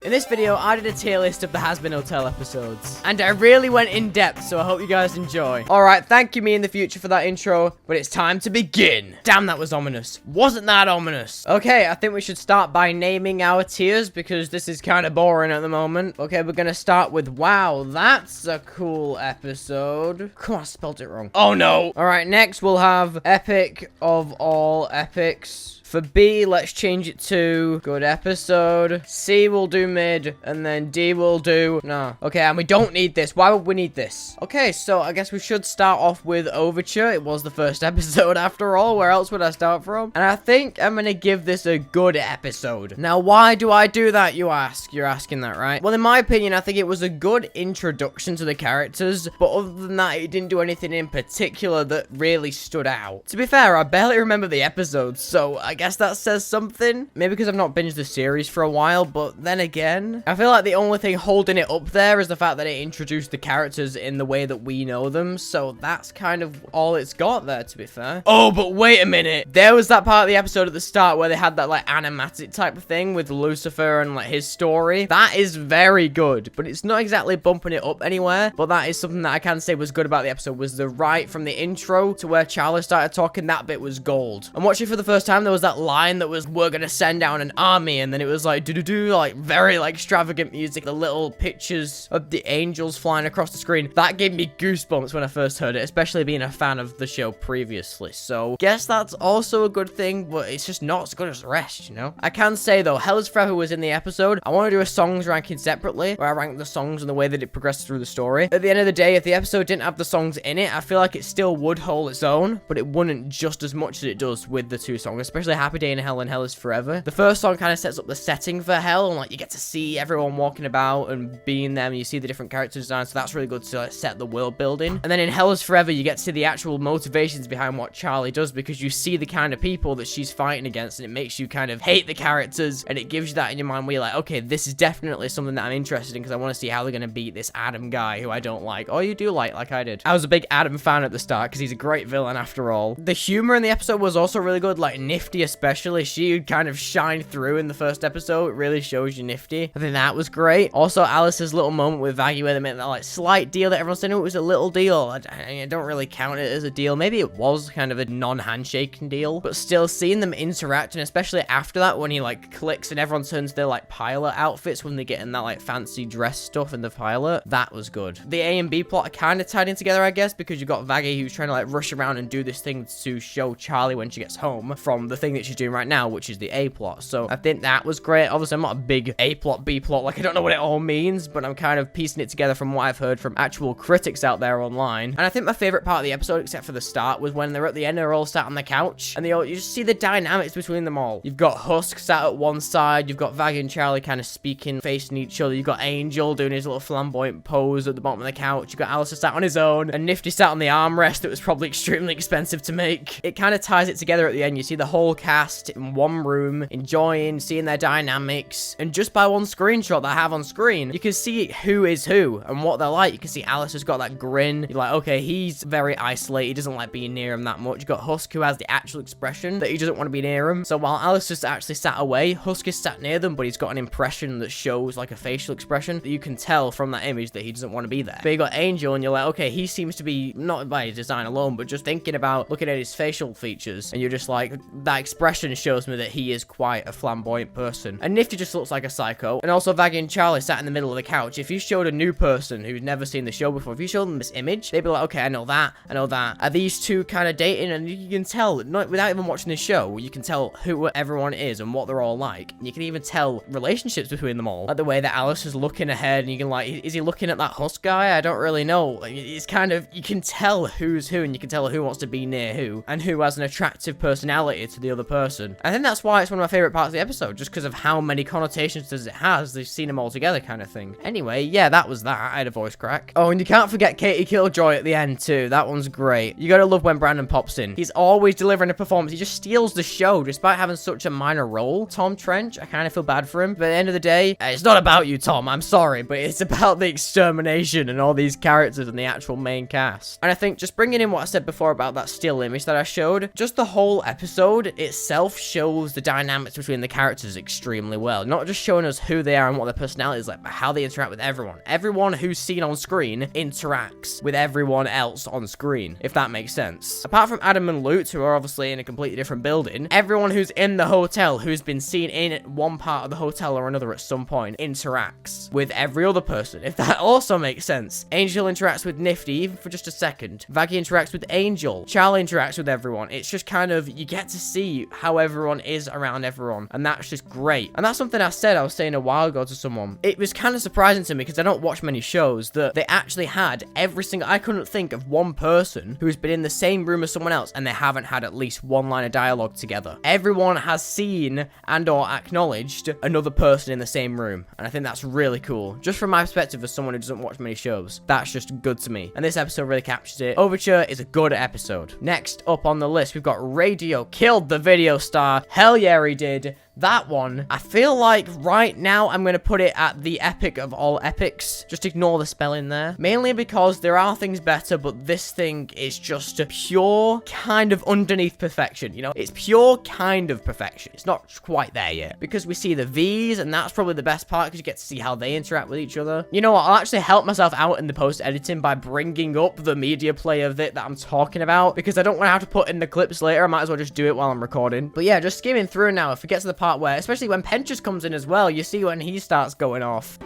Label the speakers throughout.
Speaker 1: In this video, I did a tier list of the HAZBIN Hotel episodes, and I really went in depth, so I hope you guys enjoy. Alright, thank you me in the future for that intro, but it's time to begin. Damn, that was ominous. Wasn't that ominous? Okay, I think we should start by naming our tiers, because this is kind of boring at the moment. Okay, we're gonna start with, wow, that's a cool episode. Come on, I spelled it wrong. Oh no! Alright, next we'll have Epic of All Epics. For B, let's change it to good episode. C will do mid, and then D will do no. Okay, and we don't need this. Why would we need this? Okay, so I guess we should start off with Overture. It was the first episode after all. Where else would I start from? And I think I'm gonna give this a good episode. Now, why do I do that, you ask? You're asking that, right? Well, in my opinion, I think it was a good introduction to the characters, but other than that, it didn't do anything in particular that really stood out. To be fair, I barely remember the episodes, so I guess that says something. Maybe because I've not binged the series for a while, but then again, I feel like the only thing holding it up there is the fact that it introduced the characters in the way that we know them, so that's kind of all it's got there, to be fair. Oh, but wait a minute. There was that part of the episode at the start where they had that, like, animatic type of thing with Lucifer and, like, his story. That is very good, but it's not exactly bumping it up anywhere, but that is something that I can say was good about the episode, was the right from the intro to where Charlie started talking. That bit was gold. And watching for the first time, there was that line that was, we're gonna send down an army, and then it was like do like very like extravagant music, the little pictures of the angels flying across the screen. That gave me goosebumps when I first heard it, especially being a fan of the show previously. So guess that's also a good thing, but it's just not as good as the rest, you know. I can say though, Hell is Forever was in the episode. I want to do a songs ranking separately, where I rank the songs and the way that it progresses through the story. At the end of the day, if the episode didn't have the songs in it, I feel like it still would hold its own, but it wouldn't just as much as it does with the two songs, especially Happy Day in Hell and Hell is Forever. The first song kind of sets up the setting for Hell, and like you get to see everyone walking about and being them, and you see the different character designs, so that's really good to like set the world building. And then in Hell is Forever, you get to see the actual motivations behind what Charlie does, because you see the kind of people that she's fighting against, and it makes you kind of hate the characters, and it gives you that in your mind where you're like, okay, this is definitely something that I'm interested in, because I want to see how they're going to beat this Adam guy who I don't like. Or you do like I did. I was a big Adam fan at the start, because he's a great villain after all. The humor in the episode was also really good, like Nifty especially. She kind of shined through in the first episode. It really shows you Nifty. I think that was great. Also, Alice's little moment with Vaggie where they made that like slight deal that everyone's saying it was a little deal. I don't really count it as a deal. Maybe it was kind of a non-handshaking deal, but still seeing them interact, and especially after that when he like clicks and everyone turns their like pilot outfits when they get in that like fancy dress stuff in the pilot, that was good. The A and B plot are kind of tied in together, I guess, because you've got Vaggie who's trying to like rush around and do this thing to show Charlie when she gets home from the thing that she's doing right now, which is the A plot. So I think that was great. Obviously, I'm not a big A plot, B plot, like I don't know what it all means, but I'm kind of piecing it together from what I've heard from actual critics out there online. And I think my favorite part of the episode, except for the start, was when they're at the end, they're all sat on the couch, and you just see the dynamics between them all. You've got Husk sat at one side, you've got Vaggie and Charlie kind of speaking, facing each other, you've got Angel doing his little flamboyant pose at the bottom of the couch, you've got Alistair sat on his own, and Nifty sat on the armrest that was probably extremely expensive to make. It kind of ties it together at the end. You see the whole cast in one room, enjoying, seeing their dynamics, and just by one screenshot that I have on screen, you can see who is who and what they're like. You can see Alice has got that grin. You're like, okay, he's very isolated. He doesn't like being near him that much. You got Husk, who has the actual expression that he doesn't want to be near him. So while Alice just actually sat away, Husk is sat near them, but he's got an impression that shows like a facial expression that you can tell from that image that he doesn't want to be there. But you got Angel, and you're like, okay, he seems to be, not by his design alone, but just thinking about looking at his facial features, and you're just like, that expression shows me that he is quite a flamboyant person. And Nifty just looks like a psycho. And also Vaggie and Charlie sat in the middle of the couch. If you showed a new person who'd never seen the show before, if you showed them this image, they'd be like, okay, I know that, I know that. Are these two kind of dating? And you can tell, not without even watching the show, you can tell who everyone is and what they're all like. And you can even tell relationships between them all. Like the way that Alice is looking ahead, and you can like, is he looking at that Husk guy? I don't really know. It's kind of, you can tell who's who, and you can tell who wants to be near who, and who has an attractive personality to the other person. I think that's why it's one of my favorite parts of the episode, just because of how many connotations does it has. They've seen them all together kind of thing. Anyway, yeah, that was that. I had a voice crack. Oh, and you can't forget Katie Killjoy at the end too. That one's great. You gotta love when Brandon pops in. He's always delivering a performance. He just steals the show despite having such a minor role. Tom Trench, I kind of feel bad for him, but at the end of the day, it's not about you, Tom. I'm sorry, but it's about the extermination and all these characters and the actual main cast. And I think just bringing in what I said before about that still image that I showed, just the whole episode, itself shows the dynamics between the characters extremely well. Not just showing us who they are and what their personality is like, but how they interact with everyone. Everyone who's seen on screen interacts with everyone else on screen, if that makes sense. Apart from Adam and Lutz, who are obviously in a completely different building, everyone who's in the hotel, who's been seen in one part of the hotel or another at some point, interacts with every other person, if that also makes sense. Angel interacts with Nifty, even for just a second. Vaggie interacts with Angel. Charlie interacts with everyone. It's just kind of, you get to see how everyone is around everyone, and that's just great. And that's something I was saying a while ago to someone. It was kind of surprising to me, because I don't watch many shows, that they actually had every single, I couldn't think of one person who's been in the same room as someone else, and they haven't had at least one line of dialogue together. Everyone has seen and or acknowledged another person in the same room, and I think that's really cool. Just from my perspective as someone who doesn't watch many shows, that's just good to me, and this episode really captures it. Overture is a good episode. Next up on the list, we've got Radio killed the video star. Hell yeah, he did. That one, I feel like right now I'm going to put it at the epic of all epics. Just ignore the spelling there. Mainly because there are things better, but this thing is just a pure kind of underneath perfection. You know, it's pure kind of perfection. It's not quite there yet. Because we see the V's, and that's probably the best part, because you get to see how they interact with each other. You know what, I'll actually help myself out in the post-editing by bringing up the media play of it that I'm talking about, because I don't want to have to put in the clips later. I might as well just do it while I'm recording. But yeah, just skimming through now, if we get to the part where, especially when Penchus comes in as well, you see when he starts going off.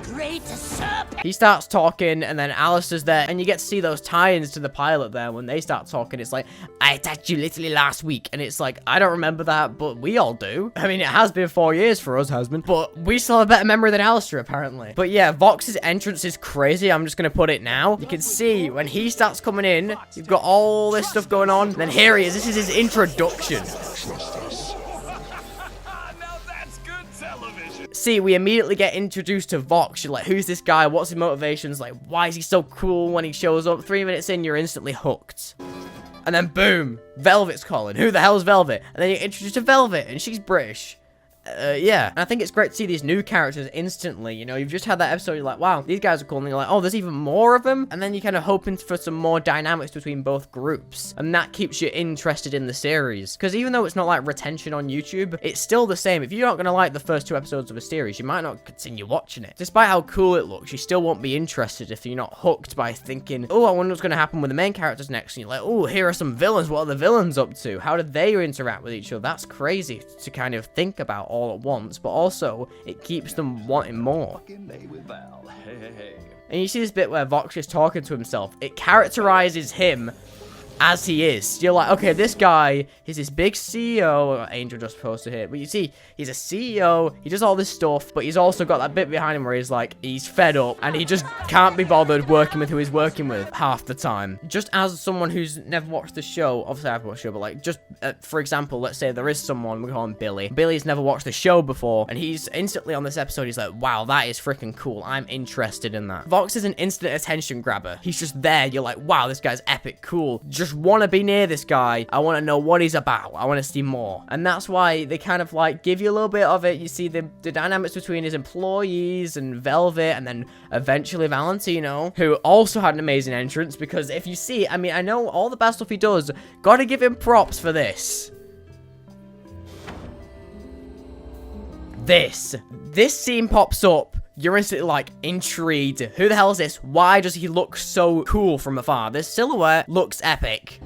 Speaker 1: He starts talking, and then Alistair's there, and you get to see those tie-ins to the pilot there. When they start talking, it's like, I attacked you literally last week, and it's like, I don't remember that, but we all do. I mean, it has been 4 years for us, HAZBIN, but we still have a better memory than Alistair, apparently. But yeah, Vox's entrance is crazy. I'm just gonna put it now. You can see when he starts coming in, you've got all this stuff going on, and then here he is. This is his introduction. See, we immediately get introduced to Vox. You're like, who's this guy? What's his motivations? Like, why is he so cool when he shows up? 3 minutes in, you're instantly hooked. And then, boom, Velvet's calling. Who the hell's Velvet? And then you're introduced to Velvet, and she's British. Yeah, and I think it's great to see these new characters instantly. You know, you've just had that episode, you're like, wow, these guys are cool, and you're like, oh, there's even more of them, and then you're kind of hoping for some more dynamics between both groups, and that keeps you interested in the series, because even though it's not like retention on YouTube, it's still the same. If you're not going to like the first 2 episodes of a series, you might not continue watching it. Despite how cool it looks, you still won't be interested if you're not hooked by thinking, oh, I wonder what's going to happen with the main characters next, and you're like, oh, here are some villains. What are the villains up to? How did they interact with each other? That's crazy to kind of think about all at once, but also it keeps them wanting more. And you see this bit where Vox is talking to himself. It characterizes him as he is. You're like, okay, this guy is this big CEO. Angel just posted here, but you see, he's a CEO. He does all this stuff, but he's also got that bit behind him where he's like, he's fed up, and he just can't be bothered working with who he's working with half the time. Just as someone who's never watched the show, obviously I've watched the show, but like, just for example, let's say there is someone, we call him Billy. Billy's never watched the show before, and he's instantly on this episode, he's like, wow, that is freaking cool. I'm interested in that. Vox is an instant attention grabber. He's just there. You're like, wow, this guy's epic, cool. Just want to be near this guy. I want to know what he's about. I want to see more. And that's why they kind of like give you a little bit of it. You see the dynamics between his employees and Velvet, and then eventually Valentino, who also had an amazing entrance, because if you see, I mean, I know all the bad stuff he does, gotta give him props for this. This scene pops up. You're instantly like intrigued. Who the hell is this? Why does he look so cool from afar? This silhouette looks epic.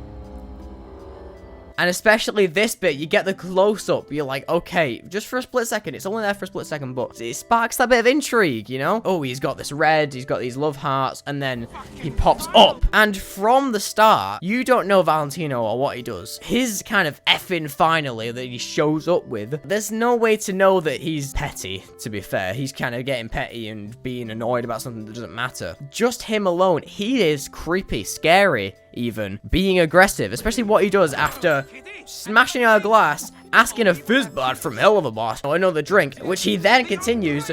Speaker 1: And especially this bit, you get the close-up. You're like, okay, just for a split second. It's only there for a split second, but it sparks that bit of intrigue, you know? Oh, he's got this red, he's got these love hearts, and then he pops up. And from the start, you don't know Valentino or what he does. His kind of effing finally that he shows up with, there's no way to know that he's petty, to be fair. He's kind of getting petty and being annoyed about something that doesn't matter. Just him alone, he is creepy, scary, even being aggressive, especially what he does after smashing our glass, asking a fizzbot from hell of a boss or another drink, which he then continues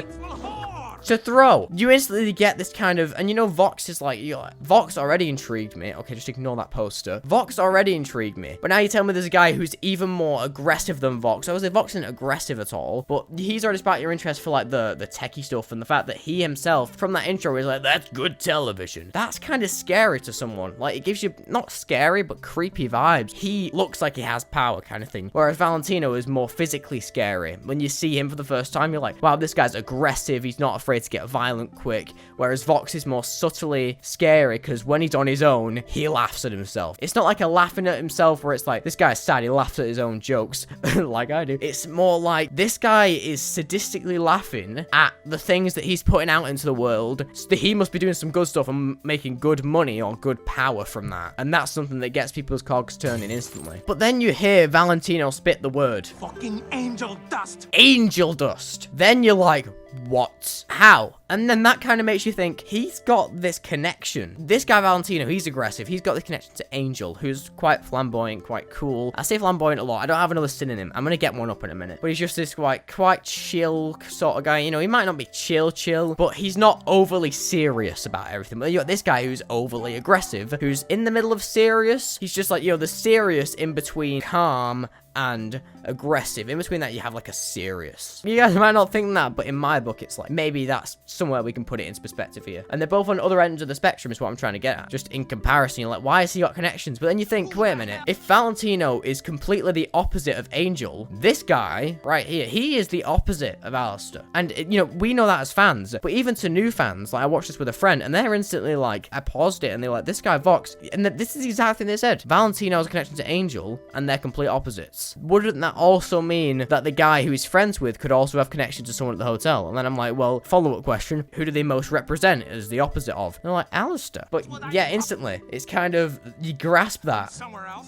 Speaker 1: to throw. You instantly get this kind of, and you know, Vox is like, Vox already intrigued me. Okay, just ignore that poster. Vox already intrigued me. But now you tell me there's a guy who's even more aggressive than Vox. I was like, Vox isn't aggressive at all, but he's already sparked your interest for like the techie stuff and the fact that he himself, from that intro, is like, that's good television. That's kind of scary to someone. Like, it gives you, not scary, but creepy vibes. He looks like he has power kind of thing. Whereas Valentino is more physically scary. When you see him for the first time, you're like, wow, this guy's aggressive. He's not afraid to get violent quick. Whereas Vox is more subtly scary because when he's on his own, he laughs at himself. It's not like a laughing at himself where it's like, this guy's sad, he laughs at his own jokes, like I do. It's more like, this guy is sadistically laughing at the things that he's putting out into the world. So he must be doing some good stuff and making good money or good power from that. And that's something that gets people's cogs turning instantly. But then you hear Valentino spit the word.
Speaker 2: Fucking angel dust.
Speaker 1: Angel dust. Then you're like, what? How? And then that kind of makes you think, he's got this connection. This guy, Valentino, he's aggressive. He's got this connection to Angel, who's quite flamboyant, quite cool. I say flamboyant a lot. I don't have another synonym. I'm going to get one up in a minute. But he's just this quite chill sort of guy. You know, he might not be chill, but he's not overly serious about everything. But you got this guy who's overly aggressive, who's in the middle of serious. He's just like, you know, the serious in between calm and aggressive. In between that, you have like a serious. You guys might not think that, but in my book, it's like, maybe that's somewhere we can put it into perspective here. And they're both on other ends of the spectrum is what I'm trying to get at. Just in comparison, you're like, why has he got connections? But then you think, wait a minute, if Valentino is completely the opposite of Angel, this guy right here, he is the opposite of Alistair. And, you know, we know that as fans, but even to new fans, like I watched this with a friend, and they're instantly like, I paused it, and they're like, this guy Vox, and this is the exact thing they said. Valentino has a connection to Angel, and they're complete opposites. Wouldn't that also mean that the guy who he's friends with could also have connection to someone at the hotel? And then I'm like, well, follow-up question, who do they most represent as the opposite of? And they're like, Alistair. But yeah, instantly, it's kind of, you grasp that.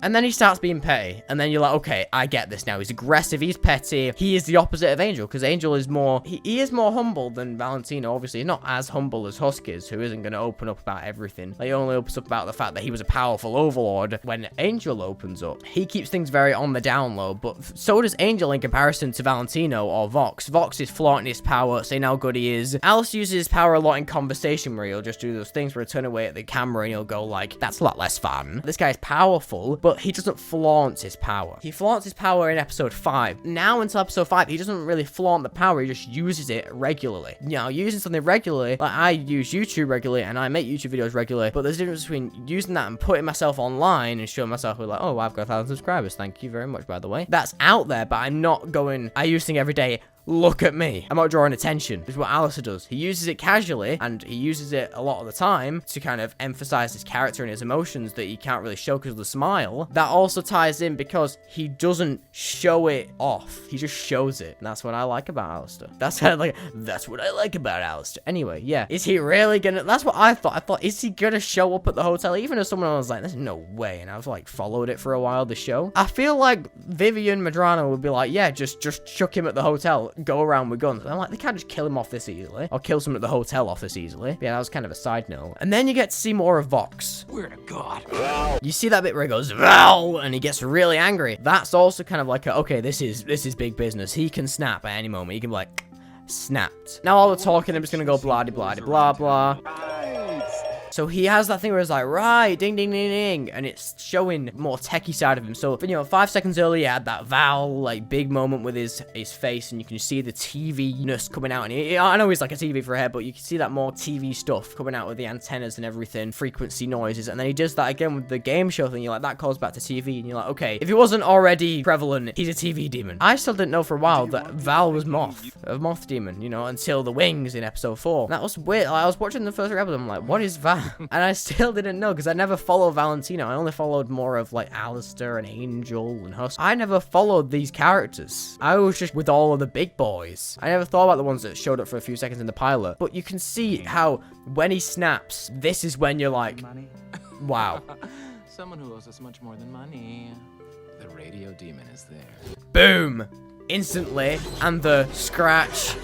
Speaker 1: And then he starts being petty, and then you're like, okay, I get this now. He's aggressive, he's petty, he is the opposite of Angel, because Angel is more, he is more humble than Valentino, obviously. He's not as humble as Husk is, who isn't going to open up about everything. Like, he only opens up about the fact that he was a powerful overlord when Angel opens up. He keeps things very on the down low, but so does Angel in comparison to Valentino or Vox. Vox is flaunting his power, saying how good he is. Alice uses his power a lot in conversation where he'll just do those things where he'll turn away at the camera and he'll go like, that's a lot less fun. This guy's powerful, but he doesn't flaunt his power. He flaunts his power in episode 5. Now until episode 5, he doesn't really flaunt the power, he just uses it regularly. You know, using something regularly, like I use YouTube regularly and I make YouTube videos regularly, but there's a difference between using that and putting myself online and showing myself like, oh, I've got 1,000 subscribers, thank you very much, by the way. That's out there, but I'm not going, I use things every day. Look at me. I'm not drawing attention. This is what Alistair does. He uses it casually, and he uses it a lot of the time to kind of emphasize his character and his emotions that he can't really show because of the smile. That also ties in because he doesn't show it off. He just shows it. And that's what I like about Alistair. That's what I like about Alistair. Anyway, yeah. Is he really gonna, that's what I thought. I thought, is he gonna show up at the hotel? Even as someone was like, there's no way. And I've like followed it for a while, the show. I feel like Vivian Madrano would be like, yeah, just chuck him at the hotel. Go around with guns. And I'm like, they can't just kill him off this easily. Or kill someone at the hotel off this easily. But yeah, that was kind of a side note. And then you get to see more of Vox.
Speaker 2: Where to God?
Speaker 1: You see that bit where he goes, Val, and he gets really angry. That's also kind of like, okay, this is big business. He can snap at any moment. He can be like, snapped. Now all the talking, I'm just gonna go blah, blah, blah, blah. So he has that thing where it's like, right, ding, ding, ding, ding, and it's showing more techie side of him. So, you know, 5 seconds earlier, he had that Val, like, big moment with his face, and you can see the TV-ness coming out. And I know he's like a TV for a head, but you can see that more TV stuff coming out with the antennas and everything, frequency noises. And then he does that again with the game show thing. You're like, that calls back to TV, and you're like, okay, if it wasn't already prevalent, he's a TV demon. I still didn't know for a while that Val was a moth demon, you know, until the wings in episode 4. That was weird. Like, I was watching the first episode, I'm like, what is Val? And I still didn't know because I never followed Valentino. I only followed more of like Alistair and Angel and Husk. I never followed these characters. I was just with all of the big boys. I never thought about the ones that showed up for a few seconds in the pilot. But you can see how when he snaps, this is when you're like, wow.
Speaker 2: Someone who owes us much more than money. The radio demon is there.
Speaker 1: Boom! Instantly. And the scratch.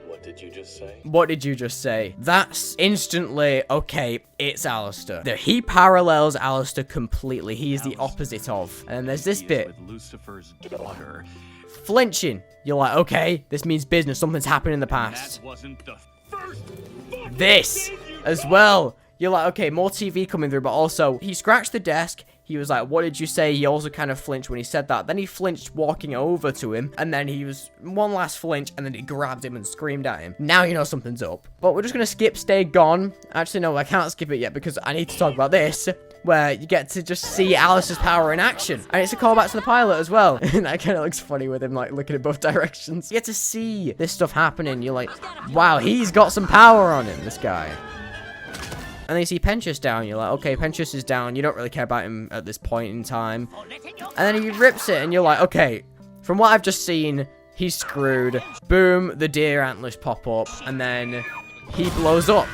Speaker 3: What did you just say?
Speaker 1: What did you just say? That's instantly, okay, it's Alistair. He parallels Alistair completely. He is the opposite of. And then there's this bit.
Speaker 3: With Lucifer's daughter.
Speaker 1: flinching. You're like, okay, this means business. Something's happened in the past.
Speaker 3: That wasn't the first fucking
Speaker 1: This
Speaker 3: thing you
Speaker 1: as well. You're like, okay, more TV coming through, but also he scratched the desk. He was like, what did you say? He also kind of flinched when he said that. Then he flinched walking over to him. And then he was one last flinch. And then he grabbed him and screamed at him. Now you know something's up. But we're just going to skip Stay Gone. Actually, no, I can't skip it yet because I need to talk about this. Where you get to just see Alice's power in action. And it's a callback to the pilot as well. And that kind of looks funny with him like looking in both directions. You get to see this stuff happening. You're like, wow, he's got some power on him, this guy. And then you see Penchus down. You're like, okay, Penchus is down. You don't really care about him at this point in time. And then he rips it, and you're like, okay, from what I've just seen, he's screwed. Boom, the deer antlers pop up, and then he blows up.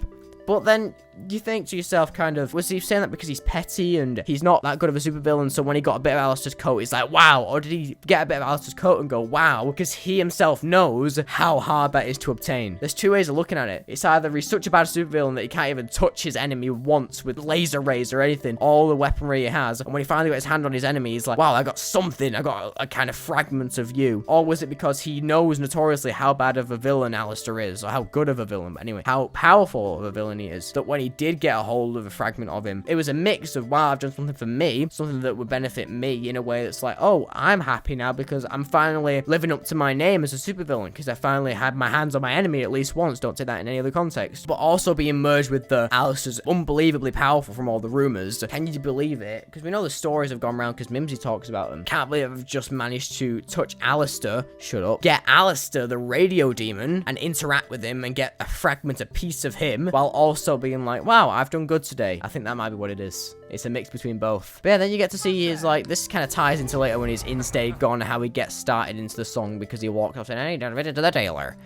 Speaker 1: But then you think to yourself, kind of, was he saying that because he's petty and he's not that good of a supervillain, so when he got a bit of Alistair's coat, he's like, wow? Or did he get a bit of Alistair's coat and go, wow? Because he himself knows how hard that is to obtain. There's two ways of looking at it. It's either he's such a bad supervillain that he can't even touch his enemy once with laser rays or anything, all the weaponry he has, and when he finally got his hand on his enemy, he's like, wow, I got something, I got a kind of fragment of you. Or was it because he knows notoriously how bad of a villain Alistair is, or how good of a villain, but anyway, how powerful of a villain he is, that when he did get a hold of a fragment of him, it was a mix of, wow, I've done something for me, something that would benefit me in a way that's like, oh, I'm happy now because I'm finally living up to my name as a supervillain because I finally had my hands on my enemy at least once. Don't take that in any other context. But also being merged with the Alistair's unbelievably powerful from all the rumors. Can you believe it? Because we know the stories have gone around because Mimsy talks about them. Can't believe I've just managed to touch Alistair, shut up, get Alistair, the radio demon, and interact with him and get a fragment, a piece of him, while also being like, wow, I've done good today. I think that might be what it is. It's a mix between both. But yeah, then you get to see his, like, this kind of ties into later when he's in Stay Gone, how he gets started into the song because he walked off saying, hey, don't read it to the tailor,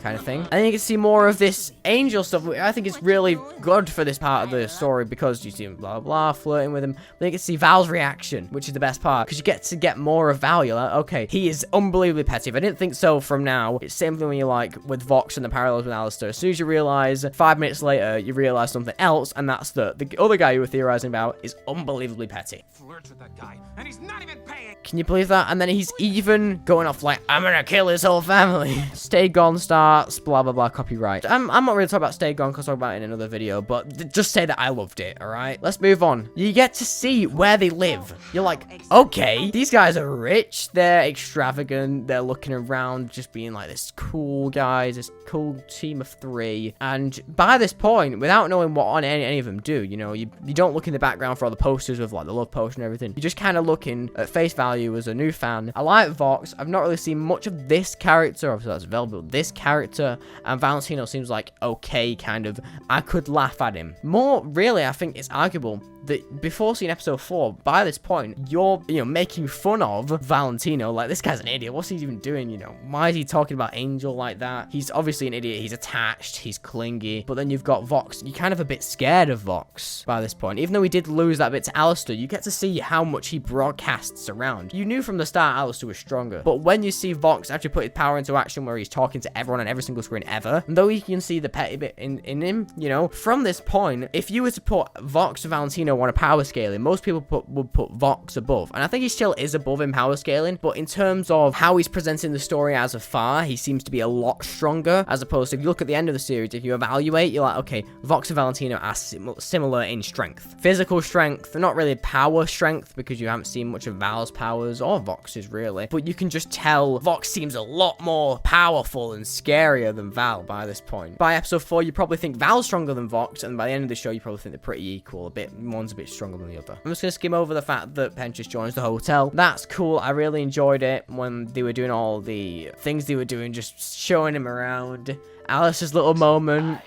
Speaker 1: kind of thing. And then you get to see more of this angel stuff, which I think is really good for this part of the story because you see him blah, blah, flirting with him. Then you get to see Val's reaction, which is the best part because you get to get more of Val. You're like, okay, he is unbelievably petty. If I didn't think so from now, it's same thing when you like with Vox and the parallels with Alistair. As soon as you realize, 5 minutes later, you realize something else, and that's the other guy you were theorizing about is unbelievably petty.
Speaker 2: Flirts with that guy, and he's not even paying.
Speaker 1: Can you believe that? And then he's even going off like, I'm gonna kill his whole family. Stay Gone starts, blah, blah, blah, copyright. I'm not really talking about Stay Gone because I'll talk about it in another video, but just say that I loved it, alright? Let's move on. You get to see where they live. You're like, okay, these guys are rich, they're extravagant, they're looking around, just being like this cool guys, this cool team of 3. And by this point, without knowing what on any of them do, you know, you don't look in the background for all the posters with like the love potion and everything. You're just kind of looking at face value as a new fan. I like Vox. I've not really seen much of this character. Obviously that's Velvet. This character and Valentino seems like okay, kind of. I could laugh at him. More really, I think it's arguable that before seeing episode 4, by this point, you're, you know, making fun of Valentino. Like, this guy's an idiot. What's he even doing, you know? Why is he talking about Angel like that? He's obviously an idiot. He's attached. He's clingy. But then you've got Vox. You're kind of a bit scared of Vox by this point. Even though we did lose that bit to Alistair, you get to see how much he broadcasts around. You knew from the start Alistair was stronger. But when you see Vox actually put his power into action where he's talking to everyone on every single screen ever, and though you can see the petty bit in him, you know, from this point, if you were to put Vox and Valentino on a power scaling, most people would put Vox above. And I think he still is above in power scaling, but in terms of how he's presenting the story as of far, he seems to be a lot stronger, as opposed to, if you look at the end of the series, if you evaluate, you're like, okay, Vox and Valentino are similar in strength. Physical strength, not really power strength, because you haven't seen much of Val's powers, or Vox's really, but you can just tell Vox seems a lot more powerful and scarier than Val by this point. By episode 4, you probably think Val's stronger than Vox, and by the end of the show, you probably think they're pretty equal. One's a bit stronger than the other. I'm just gonna skim over the fact that Penchus joins the hotel. That's cool. I really enjoyed it when they were doing all the things they were doing, just showing him around. Alice's little moment.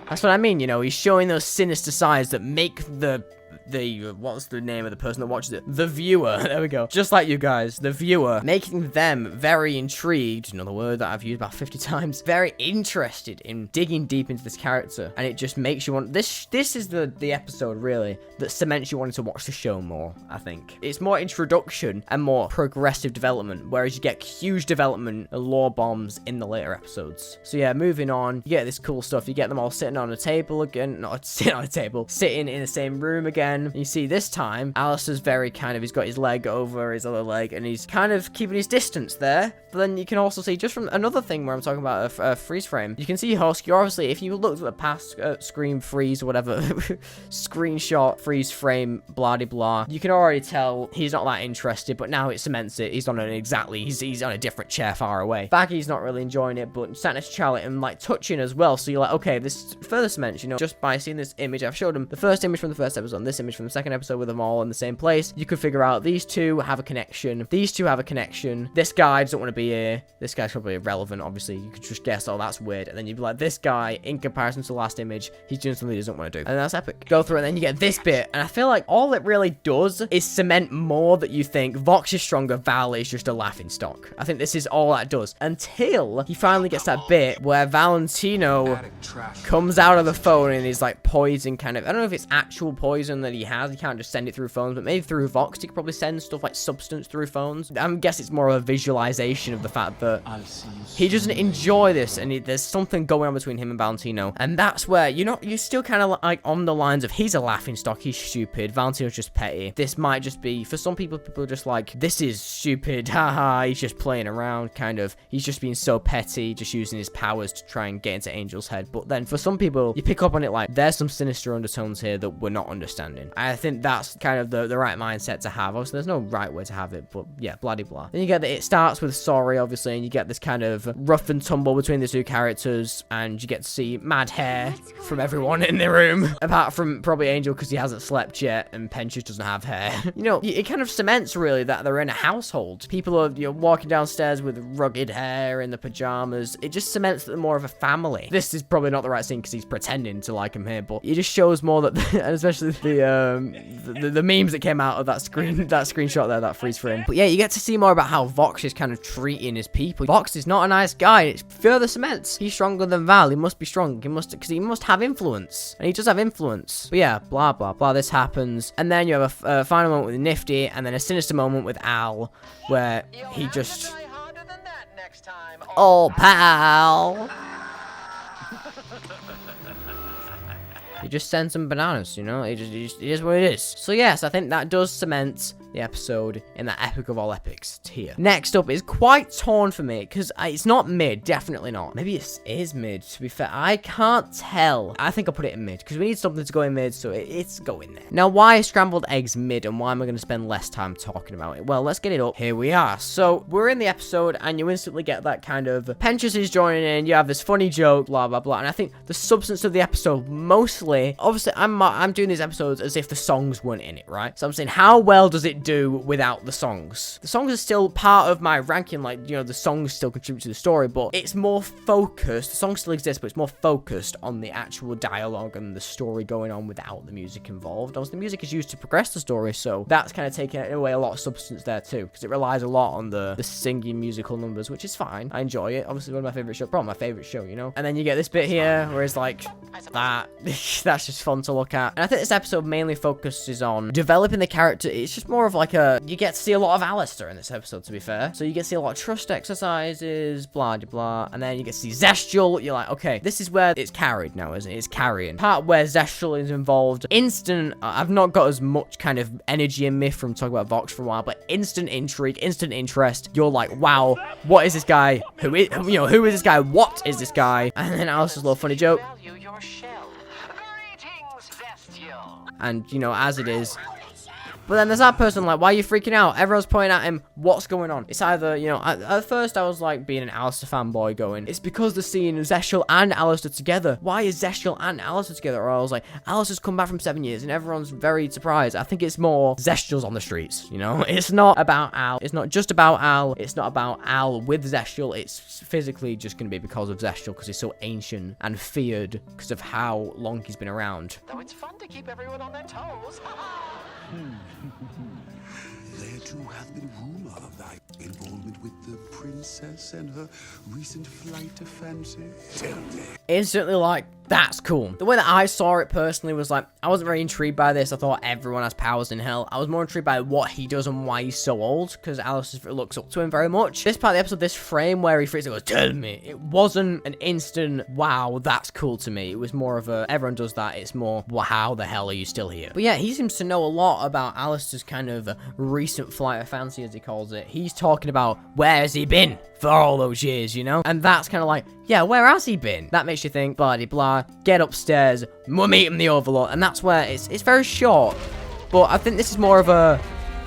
Speaker 1: That's what I mean, you know, he's showing those sinister sides that make the what's the name of the person that watches it? The viewer. There we go. Just like you guys, the viewer, making them very intrigued, another word that I've used about 50 times, very interested in digging deep into this character. And it just makes you want, this is the episode really that cements you wanting to watch the show more, I think. It's more introduction and more progressive development, whereas you get huge development and lore bombs in the later episodes. So yeah, moving on, you get this cool stuff. You get them all sitting on a table again, not sitting on a table, sitting in the same room again. again. You see this time, Alistair's very kind of, he's got his leg over his other leg, and he's kind of keeping his distance there. But then you can also see, just from another thing where I'm talking about a freeze frame, you can see Husky, obviously, if you looked at the past screen freeze or whatever, screenshot, freeze frame, blah de blah, you can already tell he's not that interested, but now it cements it. He's on an he's on a different chair far away. Baggy's not really enjoying it, but sat next to Charlotte and like touching as well. So you're like, okay, this further cements, you know, just by seeing this image. I've showed them the first image from the first episode, and this image from the second episode with them all in the same place. You could figure out these two have a connection. These two have a connection. This guy doesn't want to be here. This guy's probably irrelevant, obviously. You could just guess, oh, that's weird. And then you'd be like, this guy, in comparison to the last image, he's doing something he doesn't want to do. And that's epic. Go through, and then you get this bit. And I feel like all it really does is cement more that you think Vox is stronger, Val is just a laughing stock. I think this is all that does. Until he finally gets that bit where Valentino comes out of the phone and he's like poison kind of. I don't know if it's actual poison that he has. He can't just send it through phones, but maybe through Vox he could probably send stuff like substance through phones. I guess it's more of a visualization of the fact that he doesn't enjoy this, and there's something going on between him and Valentino. And that's where, you know, you're still kind of like on the lines of he's a laughing stock, he's stupid, Valentino's just petty. This might just be, for some people are just like, this is stupid, haha, he's just playing around, kind of. He's just being so petty, just using his powers to try and get into Angel's head. But then for some people, you pick up on it like, there's some sinister undertones here that we're not understanding. I think that's kind of the right mindset to have. Obviously, there's no right way to have it, but yeah, blah de blah. Then you get that it starts with sorry, obviously, and you get this kind of rough and tumble between the two characters, and you get to see mad hair from everyone in the room, apart from probably Angel because he hasn't slept yet, and Penn doesn't have hair. You know, it kind of cements really that they're in a household. People are, you know, walking downstairs with rugged hair in the pajamas. It just cements that they're more of a family. This is probably not the right scene because he's pretending to like him here, but it just shows more that, and especially the memes that came out of that screenshot there, that freeze frame. But yeah, you get to see more about how Vox is kind of treating his people. Vox is not a nice guy. It further cements he's stronger than Val. He must be strong. Because he must have influence, and he does have influence. But yeah, blah blah blah. This happens, and then you have a final moment with Nifty, and then a sinister moment with Al, where he just, oh pal. He just sends some bananas, you know? It is what it is. So yes, I think that does cement the episode in that epic of all epics tier. Next up is quite torn for me, because it's not mid, definitely not. Maybe it is mid, to be fair. I can't tell. I think I'll put it in mid, because we need something to go in mid, so it's going there. Now, why is Scrambled Eggs mid, and why am I going to spend less time talking about it? Well, let's get it up. Here we are. So, we're in the episode, and you instantly get that kind of, Penchus is joining in, you have this funny joke, blah, blah, blah, and I think the substance of the episode, mostly, obviously, I'm doing these episodes as if the songs weren't in it, right? So I'm saying, how well does it do without the songs? The songs are still part of my ranking, like, you know, the songs still contribute to the story, but it's more focused. The songs still exist, but it's more focused on the actual dialogue and the story going on without the music involved. Obviously, the music is used to progress the story, so that's kind of taking away a lot of substance there too, because it relies a lot on the singing musical numbers, which is fine. I enjoy it. Obviously, one of my favorite shows, probably my favorite show, you know? And then you get this bit here, where it's like, that's just fun to look at. And I think this episode mainly focuses on developing the character. It's just more of like you get to see a lot of Alistair in this episode, to be fair. So you get to see a lot of trust exercises, blah, blah, blah. And then you get to see Zestial. You're like, okay, this is where it's carried now, isn't it? It's carrying. Part where Zestial is involved. Instant, I've not got as much kind of energy in me from talking about Vox for a while, but instant intrigue, instant interest. You're like, wow, what is this guy? Who is this guy? What is this guy? And then Alistair's little funny joke. And, you know, as it is. But then there's that person like, why are you freaking out? Everyone's pointing at him. What's going on? It's either, you know, at first I was like being an Alistair fanboy going, it's because the scene Zestial and Alistair together. Why is Zestial and Alistair together? Or I was like, Alistair's come back from 7 years and everyone's very surprised. I think it's more Zestial's on the streets, you know? It's not about Al. It's not just about Al. It's not about Al with Zestial. It's physically just going to be because of Zestial, because he's so ancient and feared because of how long he's been around.
Speaker 4: Though it's fun to keep everyone on their toes.
Speaker 5: There too hath been rumor of thy involvement with the princess and her recent flight of fancy. Tell me.
Speaker 1: Instantly like, That's cool. The way that I saw it personally was like, I wasn't very intrigued by this. I thought everyone has powers in hell. I was more intrigued by what he does and why he's so old, because Alice looks up to him very much. This part of the episode, this frame where he freaks and goes, tell me. It wasn't an instant, wow, that's cool to me. It was more of a, everyone does that. It's more, well, how the hell are you still here? But yeah, he seems to know a lot about Alistair's kind of recent flight of fancy, as he calls it. He's talking about, where has he been for all those years, you know? And that's kind of like, yeah, where has he been? That makes you think, blah, blah, get upstairs, we'll meet him the Overlord. And that's where it's very short. But I think this is more of a,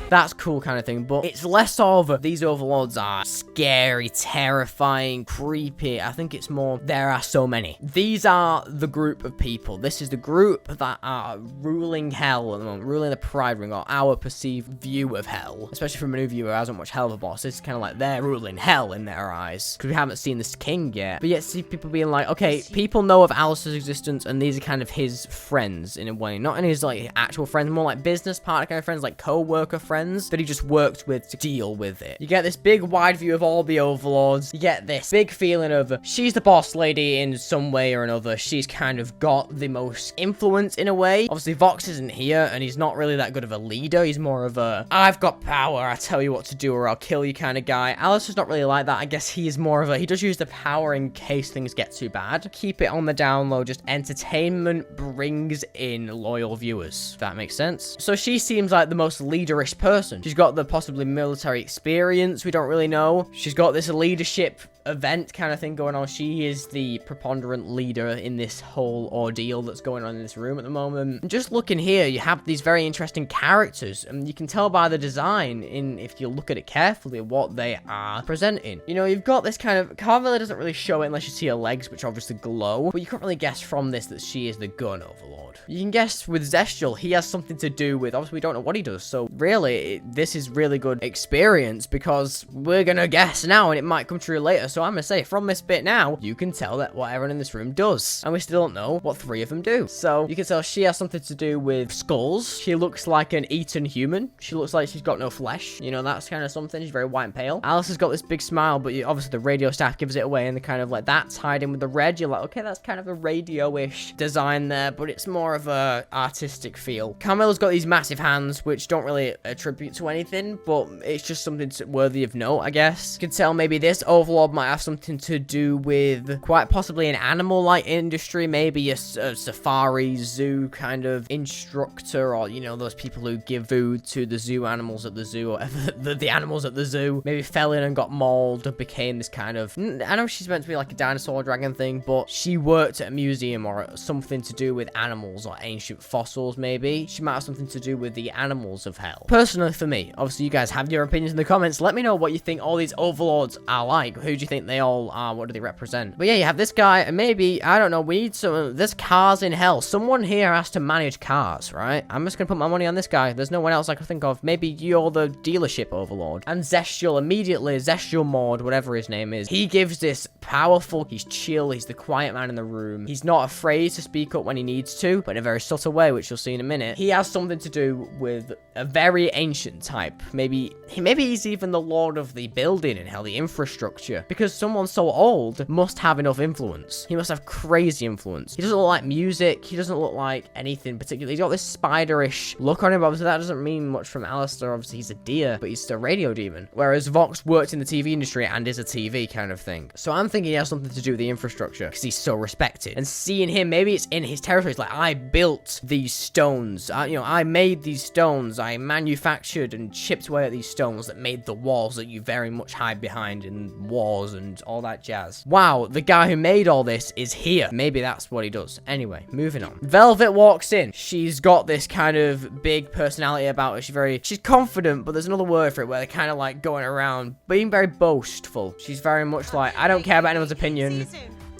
Speaker 1: that's cool kind of thing, but it's less of these overlords are scary, terrifying, creepy. I think it's more, there are so many. These are the group of people. This is the group that are ruling hell at the moment, ruling the Pride Ring, or our perceived view of hell. Especially from a new viewer who hasn't watched Hell of a Boss. This is kind of like they're ruling hell in their eyes, because we haven't seen this king yet. But yet see people being like, okay, people know of Alistair's existence, and these are kind of his friends in a way. Not in his like actual friends, more like business partner kind of friends, like co-worker friends that he just worked with to deal with it. You get this big wide view of all the overlords. You get this big feeling of she's the boss lady in some way or another. She's kind of got the most influence in a way. Obviously Vox isn't here and he's not really that good of a leader. He's more of a, I've got power, I tell you what to do or I'll kill you kind of guy. Alice is not really like that. I guess he's more of a, he does use the power in case things get too bad. Keep it on the down low. Just entertainment brings in loyal viewers, if that makes sense. So she seems like the most leaderish person. She's got the possibly military experience, we don't really know. She's got this leadership event kind of thing going on. She is the preponderant leader in this whole ordeal that's going on in this room at the moment. And just looking here, you have these very interesting characters, and you can tell by the design, if you look at it carefully, what they are presenting. You know, you've got this kind of, Carmilla doesn't really show it unless you see her legs, which obviously glow, but you can't really guess from this that she is the gun overlord. You can guess with Zestial, he has something to do with, obviously we don't know what he does, so really, this is really good experience, because we're gonna guess now, and it might come true later. So I'm gonna say, from this bit now, you can tell that what everyone in this room does. And we still don't know what three of them do. So you can tell she has something to do with skulls. She looks like an eaten human. She looks like she's got no flesh. You know, that's kind of something. She's very white and pale. Alice has got this big smile, but obviously the radio staff gives it away, and the kind of like that tied in with the red. You're like, okay, that's kind of a radio-ish design there, but it's more of a artistic feel. Carmella's got these massive hands, which don't really attribute to anything, but it's just something worthy of note, I guess. You can tell maybe this overlord might have something to do with quite possibly an animal-like industry, maybe a safari zoo kind of instructor, or, you know, those people who give food to the zoo animals at the zoo, or the animals at the zoo. Maybe fell in and got mauled and became this kind of, I know she's meant to be like a dinosaur dragon thing, but she worked at a museum or something to do with animals or ancient fossils, maybe. She might have something to do with the animals of hell. Personally, for me, obviously you guys have your opinions in the comments. Let me know what you think all these overlords are like. Who do you think they all are? What do they represent? But yeah, you have this guy, and maybe, I don't know, we need some, there's cars in hell. Someone here has to manage cars, right? I'm just gonna put my money on this guy. There's no one else I can think of. Maybe you're the dealership overlord. And Zestial, immediately, Zestial Maud, whatever his name is, he gives this powerful, he's chill, he's the quiet man in the room. He's not afraid to speak up when he needs to, but in a very subtle way, which you'll see in a minute. He has something to do with a very ancient type. Maybe he's even the lord of the building in hell, the infrastructure, because someone so old must have enough influence. He must have crazy influence. He doesn't look like music. He doesn't look like anything particularly. He's got this spiderish look on him. Obviously, that doesn't mean much from Alistair. Obviously, he's a deer, but he's a radio demon. Whereas Vox worked in the TV industry and is a TV kind of thing. So I'm thinking he has something to do with the infrastructure, because he's so respected. And seeing him, maybe it's in his territory. It's like, I built these stones. I made these stones. I manufactured and chipped away at these stones that made the walls that you very much hide behind in wars and all that jazz. Wow, the guy who made all this is here. Maybe that's what he does. Anyway, moving on. Velvet walks in. She's got this kind of big personality about her. She's confident, but there's another word for it where they're kind of like going around being very boastful. She's very much like, I don't care about anyone's opinion.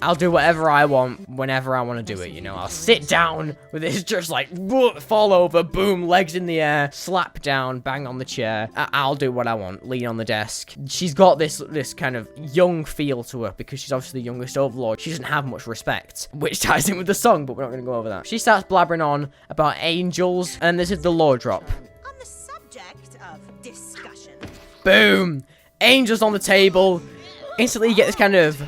Speaker 1: I'll do whatever I want, whenever I want to do it, you know. I'll sit down with this just like, fall over, boom, legs in the air, slap down, bang on the chair. I'll do what I want, lean on the desk. She's got this kind of young feel to her, because she's obviously the youngest overlord. She doesn't have much respect, which ties in with the song, but we're not going to go over that. She starts blabbering on about angels, and this is the lore drop.
Speaker 6: On the subject of discussion.
Speaker 1: Boom! Angels on the table. Instantly you get this kind of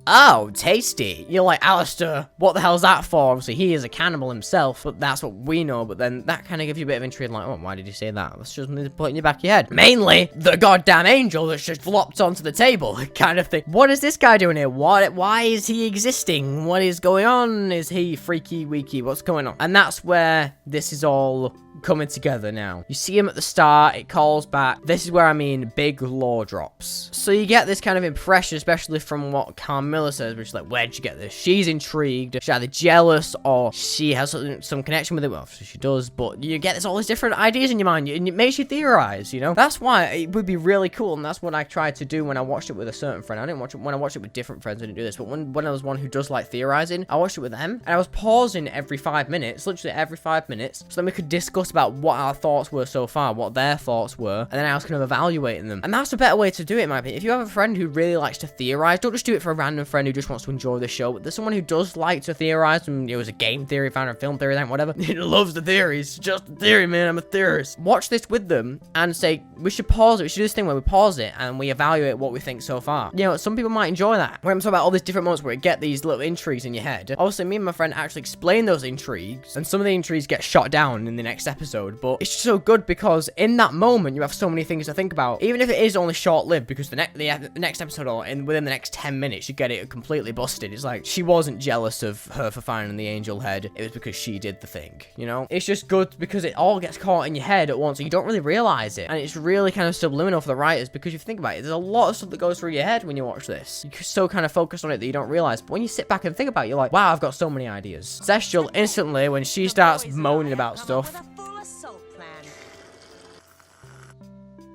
Speaker 1: oh, tasty. You're like, Alistair, what the hell's that for? Obviously, he is a cannibal himself, but that's what we know. But then that kind of gives you a bit of intrigue, like, oh, why did you say that? That's just something to put in your back of your head. Mainly, the goddamn angel that's just flopped onto the table, kind of thing. What is this guy doing here? Why is he existing? What is going on? Is he freaky weaky? What's going on? And that's where this is all coming together now. You see him at the start, it calls back. This is where I mean big lore drops. So you get this kind of impression, especially from what Carmilla says, which is like, where'd you get this? She's intrigued. She's either jealous or she has some connection with it. Well, she does, but you get all these different ideas in your mind, and it makes you theorize, you know? That's why it would be really cool, and that's what I tried to do when I watched it with a certain friend. I didn't watch it when I watched it with different friends. I didn't do this, but when I was one who does like theorizing, I watched it with them, and I was pausing every 5 minutes, literally every 5 minutes, so then we could discuss about what our thoughts were so far, what their thoughts were, and then I was kind of evaluating them. And that's a better way to do it, in my opinion. If you have a friend who really likes to theorize, don't just do it for a random friend who just wants to enjoy the show. But there's someone who does like to theorize, and it was a game theory fan or film theory, whatever. He loves the theories. Just a theory, man. I'm a theorist. Watch this with them and say, we should pause it. We should do this thing where we pause it and we evaluate what we think so far. You know, some people might enjoy that. When I'm talking about all these different moments where you get these little intrigues in your head. Obviously, me and my friend actually explain those intrigues, and some of the intrigues get shot down in the next episode. But it's so good because in that moment, you have so many things to think about. Even if it is only short-lived, because the next episode or within the next 10 minutes, you get it completely busted. It's like, she wasn't jealous of her for finding the angel head. It was because she did the thing, you know? It's just good because it all gets caught in your head at once, and you don't really realize it. And it's really kind of subliminal for the writers, because if you think about it, there's a lot of stuff that goes through your head when you watch this. You're so kind of focused on it that you don't realize. But when you sit back and think about it, you're like, wow, I've got so many ideas. Celestial instantly, when she starts moaning about stuff,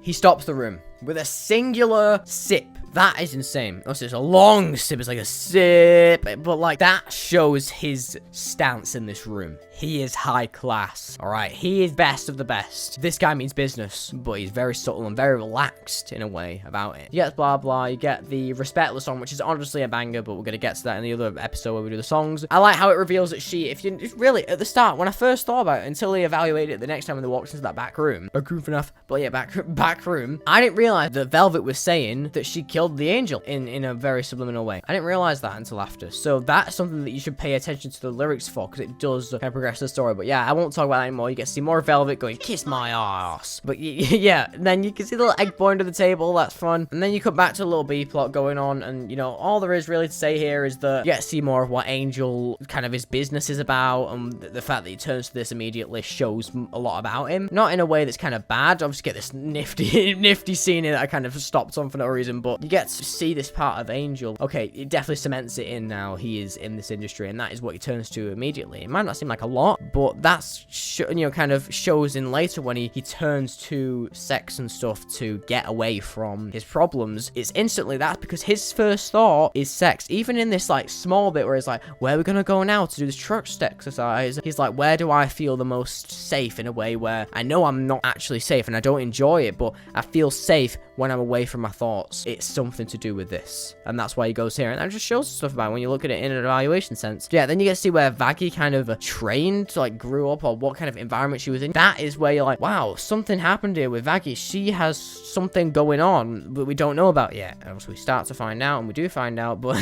Speaker 1: he stops the room with a singular sip. That is insane. Also, it's a long sip. It's like a sip. But, like, that shows his stance in this room. He is high class. All right. He is best of the best. This guy means business, but he's very subtle and very relaxed in a way about it. You get blah, blah. You get the Respectless song, which is honestly a banger, but we're going to get to that in the other episode where we do the songs. I like how it reveals that it's really, at the start, when I first thought about it, until they evaluated it the next time when they walked into that back room, back room, I didn't realize that Velvet was saying that she killed the angel in a very subliminal way. I didn't realize that until after. So that's something that you should pay attention to the lyrics for, because it does kind of progress the story. But yeah, I won't talk about that anymore. You get to see more Velvet going, kiss my ass. But yeah, then you can see the little egg boy under the table. That's fun. And then you come back to a little B plot going on, and you know, all there is really to say here is that you get to see more of what Angel kind of his business is about, and the fact that he turns to this immediately shows a lot about him. Not in a way that's kind of bad. Obviously get this nifty scene here that I kind of stopped on for no reason, but you get to see this part of Angel. Okay, it definitely cements it in now. He is in this industry, and that is what he turns to immediately. It might not seem like a lot, but that's, you know, kind of shows in later when he turns to sex and stuff to get away from his problems. It's instantly that's because his first thought is sex. Even in this, like, small bit where he's like, where are we gonna go now to do this trust exercise? He's like, where do I feel the most safe, in a way where I know I'm not actually safe and I don't enjoy it, but I feel safe when I'm away from my thoughts. It's something to do with this, and that's why he goes here, and that just shows stuff about it when you look at it in an evaluation sense. Yeah, then you get to see where Vaggie kind of trained, like grew up, or what kind of environment she was in. That is where you're like, wow, something happened here with Vaggie. She has something going on that we don't know about yet. And so we start to find out, and we do find out, but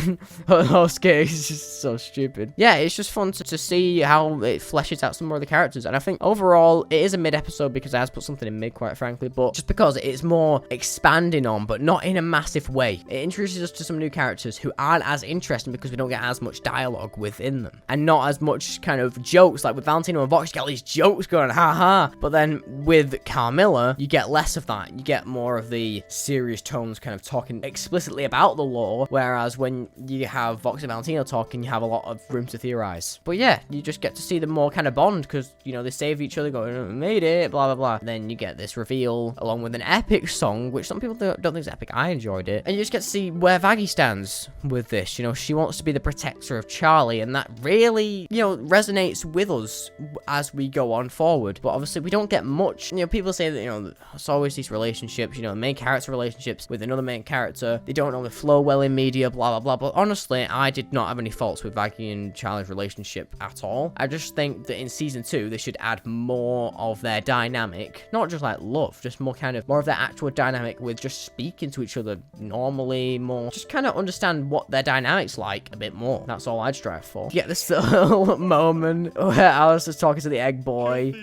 Speaker 1: okay, it's just so stupid. Yeah, it's just fun to see how it fleshes out some more of the characters, and I think overall it is a mid episode because it has put something in mid, quite frankly, but just because it's more expanding on, but not in a massive way. It introduces us to some new characters who aren't as interesting because we don't get as much dialogue within them, and not as much kind of jokes. Like with Valentino and Vox, you get all these jokes going, haha, but then with Carmilla, you get less of that. You get more of the serious tones kind of talking explicitly about the law, whereas when you have Vox and Valentino talking, you have a lot of room to theorize. But yeah, you just get to see them more kind of bond, because, you know, they save each other going, oh, made it, blah, blah, blah. Then you get this reveal, along with an epic song, which some people don't think is epic. I enjoyed it. And you just get to see where Vaggie stands with this. You know, she wants to be the protector of Charlie, and that really, you know, resonates with us develops as we go on forward. But obviously, we don't get much. You know, people say that, you know, it's always these relationships, you know, main character relationships with another main character. They don't normally flow well in media, blah, blah, blah. But honestly, I did not have any faults with Vaggie and Charlie's relationship at all. I just think that in season 2, they should add more of their dynamic. Not just like love, just more of their actual dynamic with just speaking to each other normally, more. Just kind of understand what their dynamic's like a bit more. That's all I'd strive for. You get this little moment where Alice is talking to the egg boy.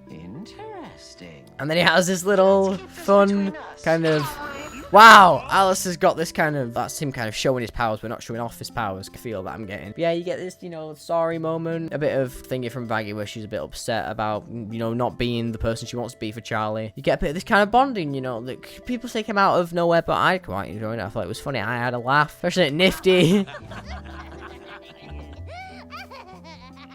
Speaker 4: Interesting.
Speaker 1: And then he has this little fun kind of... Wow, Alice has got this kind of... That's him kind of showing his powers, but not showing off his powers. I feel that I'm getting. But yeah, you get this, you know, sorry moment. A bit of thingy from Vaggie where she's a bit upset about, you know, not being the person she wants to be for Charlie. You get a bit of this kind of bonding, you know, that people say came out of nowhere, but I quite enjoyed it. I thought it was funny. I had a laugh. Especially at Nifty.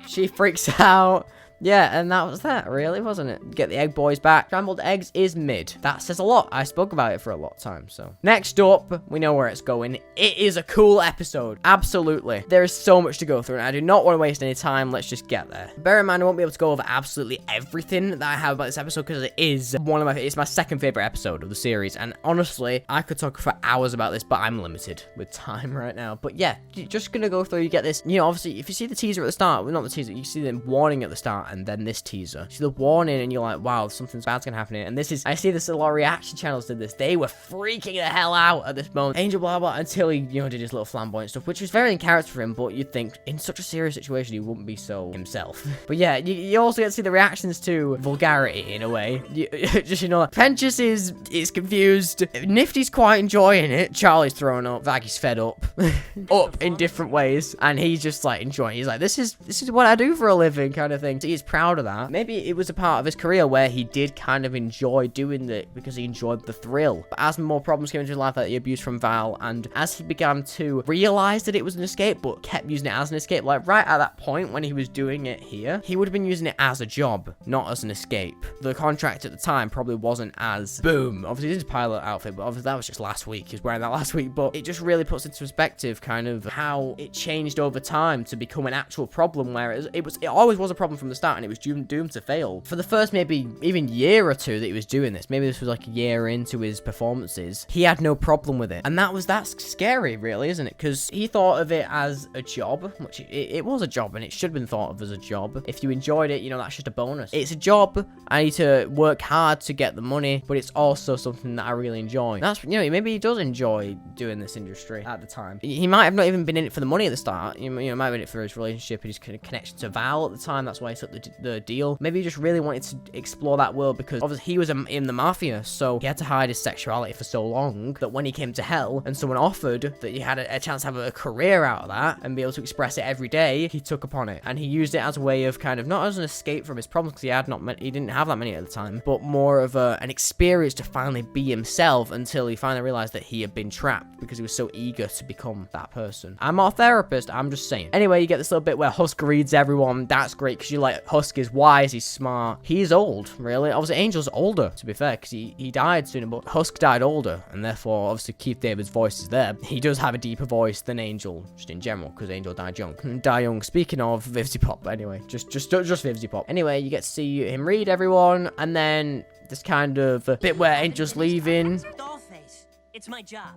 Speaker 1: She freaks out. Yeah, and that was that, really, wasn't it? Get the egg boys back. Scrambled Eggs is mid. That says a lot. I spoke about it for a lot of time, so. Next up, we know where it's going. It is a cool episode. Absolutely. There is so much to go through, and I do not want to waste any time. Let's just get there. Bear in mind, I won't be able to go over absolutely everything that I have about this episode, because it is it's my second favorite episode of the series, and honestly, I could talk for hours about this, but I'm limited with time right now. But yeah, just gonna go through, you get this, you know, obviously, if you see the teaser at the start, well, not the teaser, you see the warning at the start, and then this teaser. You see the warning and you're like, wow, something's bad's gonna happen here. And this is, I see this, a lot of reaction channels did this. They were freaking the hell out at this moment. Angel blah blah, until he, you know, did his little flamboyant stuff, which was very in character for him, but you'd think in such a serious situation he wouldn't be so himself. But yeah, you also get to see the reactions to vulgarity in a way. Just, you know, Pentious is confused. Nifty's quite enjoying it. Charlie's throwing up. Vaggie's fed up. Up in different ways. And he's just like enjoying it. He's like, this is what I do for a living kind of thing. So he's proud of that. Maybe it was a part of his career where he did kind of enjoy doing it because he enjoyed the thrill. But as more problems came into his life, like the abuse from Val, and as he began to realize that it was an escape, but kept using it as an escape, like right at that point when he was doing it here, he would have been using it as a job, not as an escape. The contract at the time probably wasn't as boom. Obviously, this is his pilot outfit, but obviously that was just last week. He was wearing that last week, but it just really puts into perspective kind of how it changed over time to become an actual problem, where it always was a problem from the start, and it was doomed to fail. For the first maybe even year or two that he was doing this, maybe this was like a year into his performances, he had no problem with it. And that's scary, really, isn't it? Because he thought of it as a job, which it was a job, and it should have been thought of as a job. If you enjoyed it, you know, that's just a bonus. It's a job. I need to work hard to get the money, but it's also something that I really enjoy. That's, you know, maybe he does enjoy doing this industry at the time. He might have not even been in it for the money at the start. You know, might have been in it for his relationship and his connection to Val at the time. That's why he took the deal. Maybe he just really wanted to explore that world, because obviously he was in the mafia, so he had to hide his sexuality for so long that when he came to hell and someone offered that he had a chance to have a career out of that and be able to express it every day, he took upon it, and he used it as a way of kind of, not as an escape from his problems, because he didn't have that many at the time, but more of an experience to finally be himself, until he finally realized that he had been trapped because he was so eager to become that person. I'm not a therapist, I'm just saying. Anyway, you get this little bit where Husk reads everyone. That's great, because you're like, Husk is wise, he's smart. He's old, really. Obviously, Angel's older, to be fair, because he died sooner, but Husk died older, and therefore, obviously, Keith David's voice is there. He does have a deeper voice than Angel, just in general, because Angel died young. Speaking of Vivzy Pop, anyway, just Vivzy Pop. Anyway, you get to see him read everyone, and then this kind of bit where Angel's leaving.
Speaker 7: Dollface, it's my job.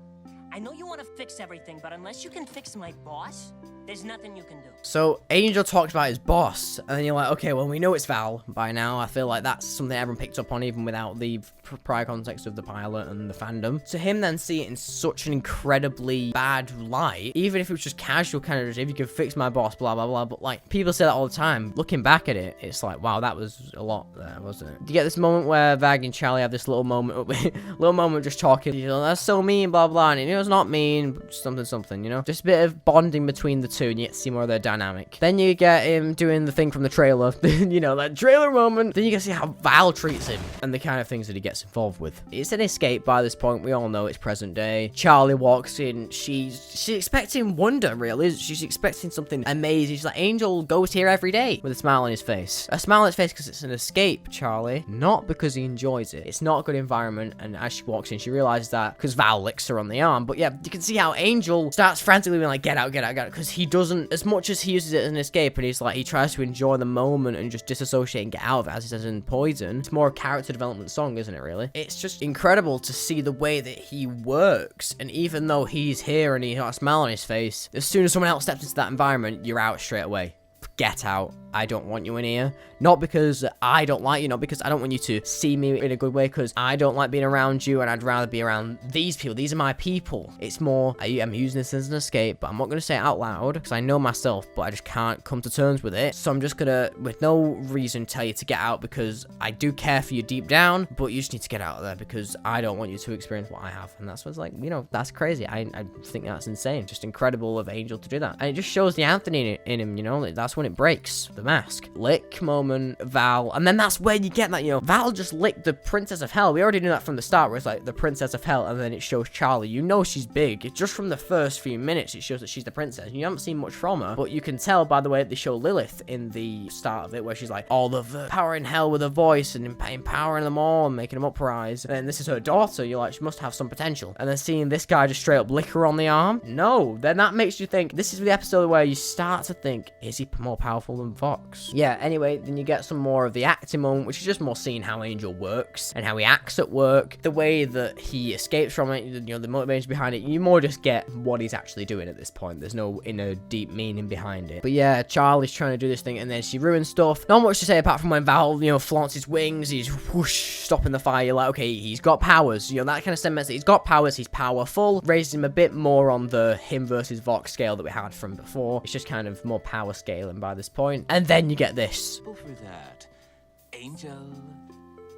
Speaker 7: I know you want to fix everything, but unless you can fix my boss, there's nothing you can do.
Speaker 1: So Angel talks about his boss, and then you're like, okay, well, we know it's Val by now. I feel like that's something everyone picked up on, even without the prior context of the pilot and the fandom. To him then see it in such an incredibly bad light, even if it was just casual, kind of just, if you could fix my boss, blah blah blah, but like people say that all the time. Looking back at it, it's like, wow, that was a lot there, wasn't it? You get this moment where Vag and Charlie have this little moment just talking, you know, that's so mean, blah blah, and you know, it's not mean, but something, you know, just a bit of bonding between the two, and you get to see more of their dynamic. Then you get him doing the thing from the trailer, you know, that trailer moment. Then you get to see how Val treats him and the kind of things that he gets involved with. It's an escape by this point. We all know it's present day. Charlie walks in. She's expecting wonder, really. She's expecting something amazing. She's like, Angel goes here every day with a smile on his face. A smile on his face because it's an escape, Charlie. Not because he enjoys it. It's not a good environment. And as she walks in, she realizes that because Val licks her on the arm. But yeah, you can see how Angel starts frantically being like, get out, because he he doesn't, as much as he uses it as an escape, and he's like, he tries to enjoy the moment and just disassociate and get out of it, as he says in Poison. It's more a character development song, isn't it, really? It's just incredible to see the way that he works, and even though he's here and he's got a smile on his face, as soon as someone else steps into that environment, you're out straight away. Get out. I don't want you in here. Not because I don't like you, not because I don't want you to see me in a good way, because I don't like being around you and I'd rather be around these people. These are my people. It's more, I'm using this as an escape, but I'm not going to say it out loud because I know myself, but I just can't come to terms with it. So I'm just going to, with no reason, tell you to get out because I do care for you deep down, but you just need to get out of there because I don't want you to experience what I have. And that's what's like, you know, that's crazy. I think that's insane. Just incredible of Angel to do that. And it just shows the Anthony in him, you know, that's when it breaks. The mask. Lick, moment, Val, and then that's where you get that, you know, Val just licked the Princess of Hell. We already knew that from the start, where it's like the Princess of Hell, and then it shows Charlie. You know she's big. It's just from the first few minutes, it shows that she's the princess. You haven't seen much from her, but you can tell by the way that they show Lilith in the start of it, where she's like, all of the power in hell with her voice, and empowering them all, and making them uprise. And this is her daughter. You're like, she must have some potential. And then seeing this guy just straight up lick her on the arm, no, then that makes you think, this is the episode where you start to think, is he more powerful than Vox? Yeah, anyway, then you get some more of the acting moment, which is just more seeing how Angel works and how he acts at work, the way that he escapes from it, you know, the motivation behind it. You more just get what he's actually doing at this point. There's no inner deep meaning behind it. But yeah, Charlie's trying to do this thing, and then she ruins stuff. Not much to say apart from when Val, you know, flaunts his wings, he's whoosh, stopping the fire. You're like, okay, he's got powers, you know, that kind of sense that he's got powers, he's powerful. Raises him a bit more on the him versus Vox scale that we had from before. It's just kind of more power scaling by this point. And then you get this.
Speaker 5: Over that, Angel,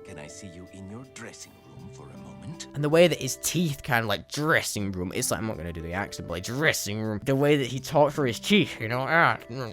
Speaker 5: can I see you in your dressing room for a moment?
Speaker 1: And the way that his teeth kind of like dressing room, it's like, I'm not going to do the accent, but like dressing room. The way that he talks through his teeth, you know,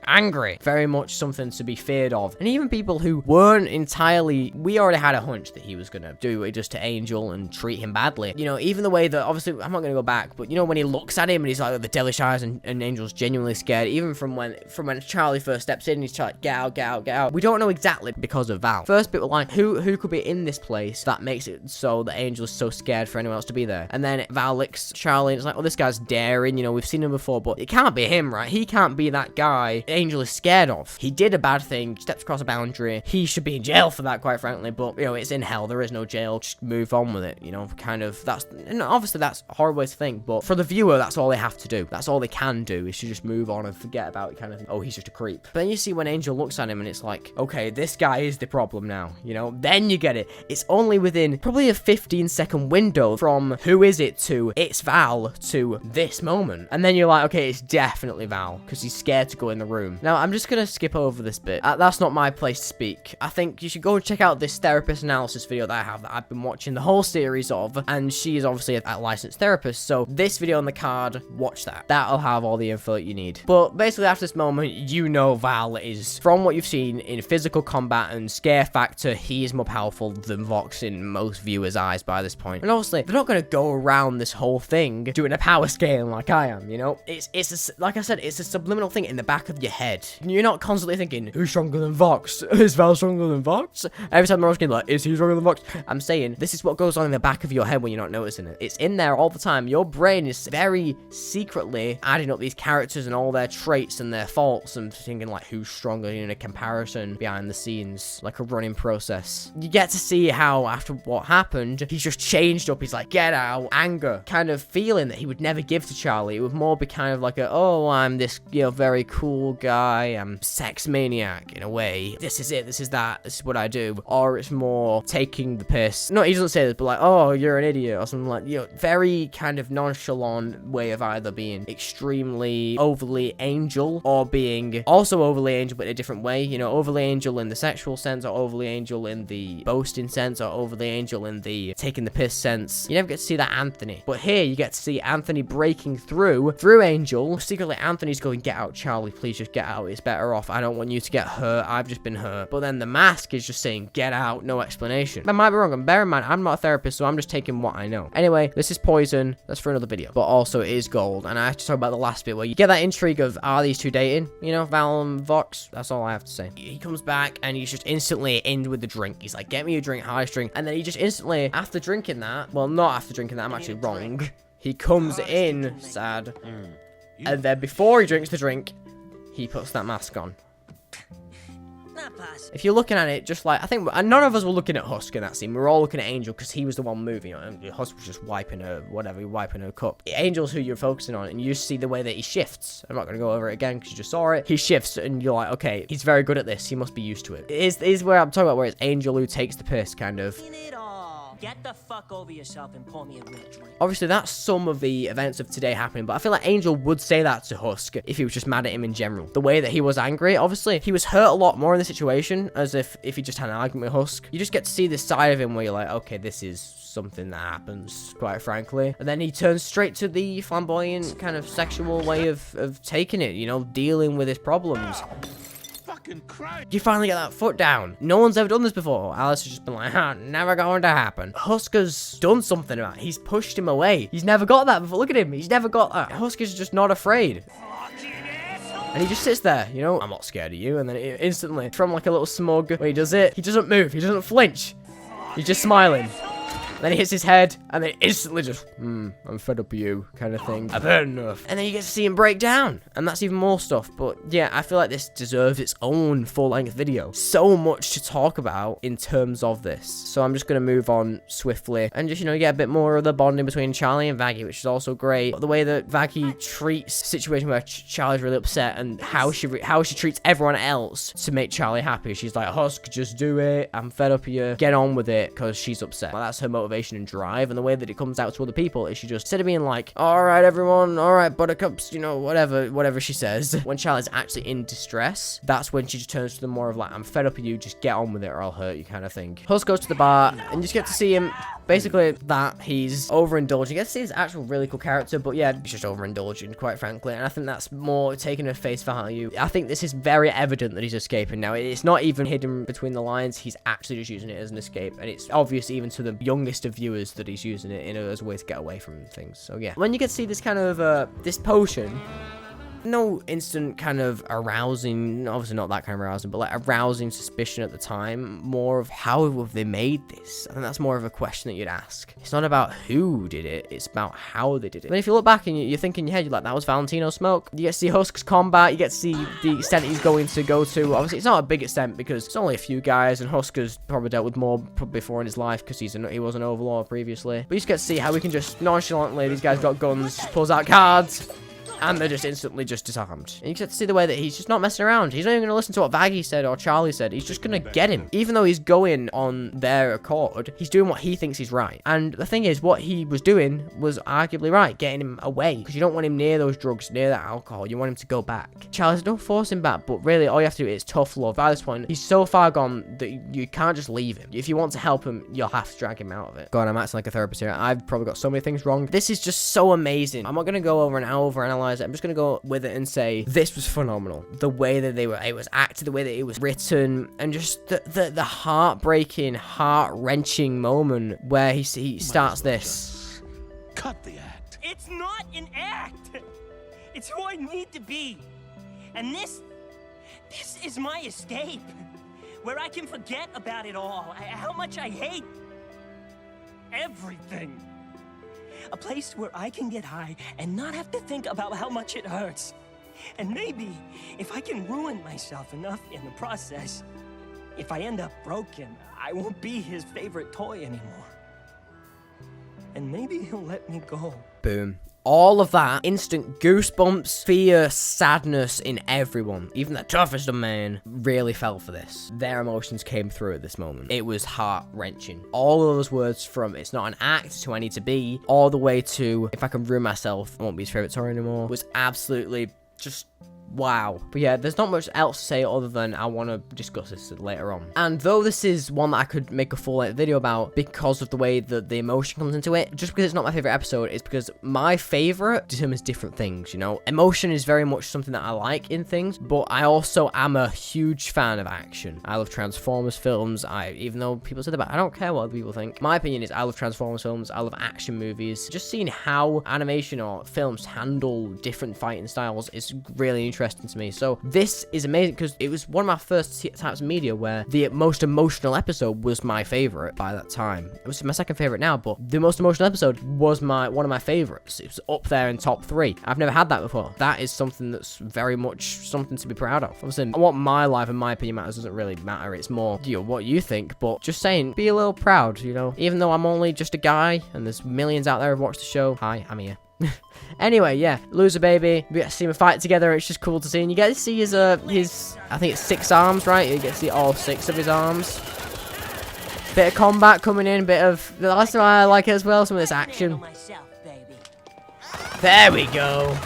Speaker 1: angry. Very much something to be feared of. And even people who weren't entirely, we already had a hunch that he was going to do it just to Angel and treat him badly. You know, even the way that, obviously, I'm not going to go back, but you know, when he looks at him and he's like the devilish eyes and Angel's genuinely scared, even from when Charlie first steps in, he's like, get out, get out, get out. We don't know exactly because of Val. First bit, we're like, who could be in this place that makes it so that Angel's so scared for anyone else to be there? And then Val licks Charlie and it's like, oh, this guy's daring, you know, we've seen him before, but it can't be him, right? He can't be that guy Angel is scared of. He did a bad thing, steps across a boundary. He should be in jail for that, quite frankly, but you know, it's in hell, there is no jail, just move on with it, you know, kind of. That's, and obviously that's a horrible way to think, but for the viewer, that's all they have to do. That's all they can do, is to just move on and forget about it, kind of thing. Oh, he's just a creep. But then you see when Angel looks at him and it's like, okay, this guy is the problem now, you know? Then you get it. It's only within probably a 15-second window from who is it to it's Val to this moment. And then you're like, okay, it's definitely Val, because he's scared to go in the room. Now, I'm just gonna skip over this bit. That's not my place to speak. I think you should go and check out this therapist analysis video that I have, that I've been watching the whole series of, and she is obviously a licensed therapist, so this video on the card, watch that. That'll have all the info that you need. But basically, after this moment, you know Val is, from what you've seen in physical combat and scare factor, he is more powerful than Vox in most viewers' eyes by this point. And obviously, they're not going to go around this whole thing doing a power scaling like I am, you know? Like I said, it's a subliminal thing in the back of your head. You're not constantly thinking, who's stronger than Vox? Is Val stronger than Vox? Every time they're asking, like, is he stronger than Vox? I'm saying, this is what goes on in the back of your head when you're not noticing it. It's in there all the time. Your brain is very secretly adding up these characters and all their traits and their faults and thinking, like, who's stronger in a comparison behind the scenes, like a running process. You get to see how, after what happened, he's just changed up. He's like, get out, anger, kind of feeling that he would never give to Charlie. It would more be kind of like a, oh, I'm this, you know, very cool guy, I'm sex maniac in a way. This is it, this is that, this is what I do. Or it's more taking the piss. No, he doesn't say this, but like, oh, you're an idiot, or something like, you know, very kind of nonchalant way of either being extremely overly Angel or being also overly Angel, but in a different way. You know, overly Angel in the sexual sense, or overly Angel in the boasting sense, or overly Angel in the taking the piss sense. You never get to see that Anthony. But here you get to see Anthony breaking through Angel. Secretly, Anthony's going, get out, Charlie, please just get out. It's better off. I don't want you to get hurt. I've just been hurt. But then the mask is just saying, get out, no explanation. I might be wrong, and bear in mind, I'm not a therapist, so I'm just taking what I know. Anyway, this is Poison. That's for another video. But also, it is gold. And I have to talk about the last bit where you get that intrigue of, are these two dating? You know, Val and Vox. That's all I have to say. He comes back, and he's just instantly in with the drink. He's like, get me a drink, hardest drink. And then he just instantly, after drinking that, well, not after drinking that, I'm actually wrong. He comes in, sad. And then before he drinks the drink, he puts that mask on.
Speaker 7: Not possible.
Speaker 1: If you're looking at it, just like, I think none of us were looking at Husk in that scene. We were all looking at Angel because he was the one moving. And Husk was just wiping her, wiping her cup. Angel's who you're focusing on, and you just see the way that he shifts. I'm not going to go over it again because you just saw it. He shifts, and you're like, okay, he's very good at this. He must be used to it. It is where I'm talking about, where it's Angel who takes the piss, kind of.
Speaker 7: It all. Get the fuck over yourself and pour me a real drink.
Speaker 1: Obviously, that's some of the events of today happening, but I feel like Angel would say that to Husk if he was just mad at him in general. The way that he was angry, obviously, he was hurt a lot more in the situation, as if he just had an argument with Husk. You just get to see this side of him where you're like, okay, this is something that happens, quite frankly. And then he turns straight to the flamboyant, kind of sexual way of taking it, you know, dealing with his problems. You finally get that foot down. No one's ever done this before. Alice has just been like, never going to happen. Husker's done something about it. He's pushed him away. He's never got that before. Look at him. He's never got that. Husker's just not afraid. And he just sits there, you know, I'm not scared of you. And then instantly, from like a little smug, when he does it, he doesn't move. He doesn't flinch. He's just smiling. Then he hits his head, and then instantly just, I'm fed up with you, kind of thing. I've had enough. And then you get to see him break down, and that's even more stuff. But yeah, I feel like this deserves its own full-length video. So much to talk about in terms of this. So I'm just going to move on swiftly, and just, you know, get a bit more of the bonding between Charlie and Vaggie, which is also great. But the way that Vaggie treats the situation where Charlie's really upset, and how she treats everyone else to make Charlie happy. She's like, Husk, just do it. I'm fed up of you. Get on with it, because she's upset. Well, that's her motivation and drive, and the way that it comes out to other people is she just, instead of being like, all right everyone, all right buttercups, you know, whatever she says, when Charlie's actually in distress, that's when she just turns to them more of like, I'm fed up with you, just get on with it or I'll hurt you, kind of thing. Husk goes to the bar, and you just get to see him basically that he's overindulging. You get to see his actual really cool character, but yeah, he's just overindulging, quite frankly, and I think that's more taken at face value. I think this is very evident that he's escaping now. It's not even hidden between the lines. He's actually just using it as an escape, and it's obvious even to the youngest of viewers that he's using it as a way to get away from things. So yeah, when you get to see this kind of this potion, no instant kind of arousing, obviously not that kind of arousing, but like arousing suspicion at the time, more of how have they made this? I think that's more of a question that you'd ask. It's not about who did it, it's about how they did it. But if you look back and you think in your head, you're like, that was Valentino smoke. You get to see Husk's combat, you get to see the extent he's going to go to. Obviously it's not a big extent because it's only a few guys, and Husker's probably dealt with more before in his life because he was an overlord previously. But you just get to see how we can just nonchalantly, these guys got guns, pulls out cards, and they're just instantly just disarmed. And you get to see the way that he's just not messing around. He's not even going to listen to what Vaggie said or Charlie said. He's just going to get him. Even though he's going on their accord, he's doing what he thinks is right. And the thing is, what he was doing was arguably right, getting him away. Because you don't want him near those drugs, near that alcohol. You want him to go back. Charlie said, don't force him back. But really, all you have to do is tough love. By this point, he's so far gone that you can't just leave him. If you want to help him, you'll have to drag him out of it. God, I'm acting like a therapist here. I've probably got so many things wrong. This is just so amazing. I'm not going to go over and overanalyze it. I'm just going to go with it and say this was phenomenal. The way that it was acted, the way that it was written, and just the heartbreaking, heart-wrenching moment where he starts this.
Speaker 5: Cut the act.
Speaker 7: It's not an act. It's who I need to be. And this is my escape. Where I can forget about it all. How much I hate everything. A place where I can get high and not have to think about how much it hurts. And maybe if I can ruin myself enough in the process, if I end up broken, I won't be his favorite toy anymore. And maybe he'll let me go.
Speaker 1: Boom. All of that, instant goosebumps, fear, sadness in everyone. Even the toughest of men really fell for this. Their emotions came through at this moment. It was heart-wrenching. All of those words from it's not an act to I need to be, all the way to if I can ruin myself, I won't be his favorite toy anymore, was absolutely just wow. But yeah, there's not much else to say other than I want to discuss this later on. And though this is one that I could make a full video about because of the way that the emotion comes into it, just because it's not my favorite episode, it's because my favorite determines different things, you know? Emotion is very much something that I like in things, but I also am a huge fan of action. I love Transformers films. Even though people say that, I don't care what other people think. My opinion is I love Transformers films. I love action movies. Just seeing how animation or films handle different fighting styles is really interesting. interesting to me. So this is amazing because it was one of my first types of media where the most emotional episode was my favorite by that time. It was my second favorite now, but the most emotional episode was one of my favorites. It was up there in top 3. I've never had that before. That is something that's very much something to be proud of. Obviously, what my life and my opinion matters doesn't really matter. It's more, you know, what you think. But just saying, be a little proud, you know. Even though I'm only just a guy and there's millions out there who've watched the show. Hi, I'm here. Anyway, yeah, Loser Baby. We get to see him fight together. It's just cool to see. And you get to see his I think it's 6 arms, right? You get to see all 6 of his arms. Bit of combat coming in. That's why I like it as well. Some of this action. There we go.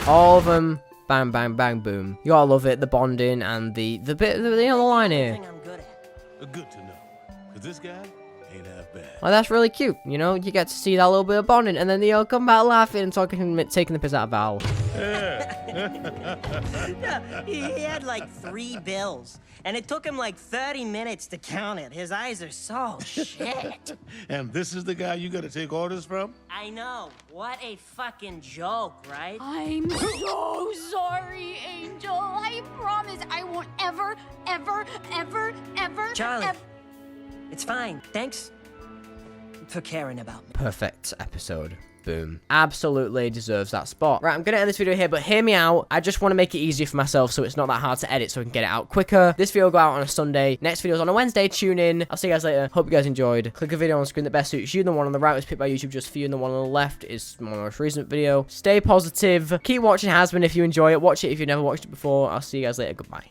Speaker 1: All of them. Bang, bang, bang, boom. You gotta love it. The bonding and the line here.
Speaker 3: Good to know. Cause this guy ain't half bad.
Speaker 1: Well, that's really cute. You know, you get to see that little bit of bonding, and then they all come back laughing and taking the piss out of Val.
Speaker 7: He had like 3 bills, and it took him like 30 minutes to count it. His eyes are so shit.
Speaker 3: And this is the guy you gotta take orders from?
Speaker 7: I know. What a fucking joke, right?
Speaker 8: I'm so sorry, Angel. I promise I won't ever,
Speaker 7: Charlie, it's fine. Thanks for caring about me.
Speaker 1: Perfect episode. Boom. Absolutely deserves that spot. Right, I'm gonna end this video here, but hear me out. I just want to make it easier for myself so it's not that hard to edit so I can get it out quicker. This video will go out on a Sunday. Next video's on a Wednesday. Tune in. I'll see you guys later. Hope you guys enjoyed. Click a video on screen that best suits you. The one on the right was picked by YouTube just for you, and the one on the left is my most recent video. Stay positive. Keep watching HAZBIN if you enjoy it. Watch it if you've never watched it before. I'll see you guys later. Goodbye.